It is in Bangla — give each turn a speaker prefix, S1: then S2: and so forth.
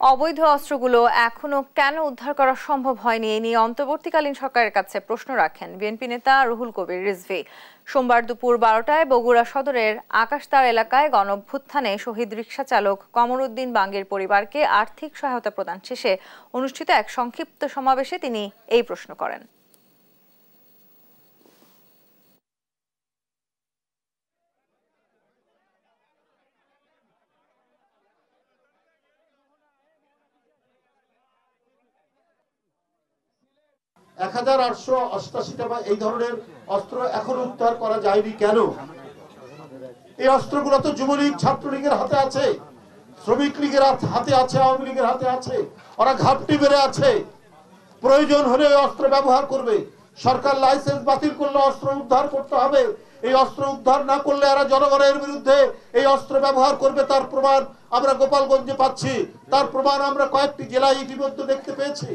S1: অবৈধ অস্ত্রগুলো এখনো কেন উদ্ধার করা সম্ভব হয়নি এ নিয়ে অন্তর্বর্তীকালীন সরকারের কাছে প্রশ্ন রাখেন বিএনপি নেতা রুহুল কবির রিজভী। সোমবার দুপুর 12টায় বগুড়া সদরের আকাশতার এলাকায় গণঅভ্যুত্থানে শহীদ রিকশা চালক কমর উদ্দিন বাঙ্গির পরিবারকে আর্থিক সহায়তা প্রদান শেষে অনুষ্ঠিত এক সংক্ষিপ্ত সমাবেশে তিনি এই প্রশ্ন করেন।
S2: 1888টা বা এই ধরনের অস্ত্র এখনো উদ্ধার করা যায়নি কেন? এই অস্ত্রগুলো তো যুবলীগ ছাত্রলীগের হাতে আছে, শ্রমিক লীগের হাতে আছে, আওয়ামী লীগের হাতে আছে। ওরা ঘাপটি বেড়ে আছে, প্রয়োজন হলে অস্ত্র ব্যবহার করবে। সরকার লাইসেন্স বাতিল করলে অস্ত্র উদ্ধার করতে হবে। এই অস্ত্র উদ্ধার না করলে এরা জনগণের বিরুদ্ধে এই অস্ত্র ব্যবহার করবে। তার প্রমাণ আমরা গোপালগঞ্জে পাচ্ছি, তার প্রমাণ আমরা কয়েকটি জেলায় ইতিমধ্যে দেখতে পেয়েছি।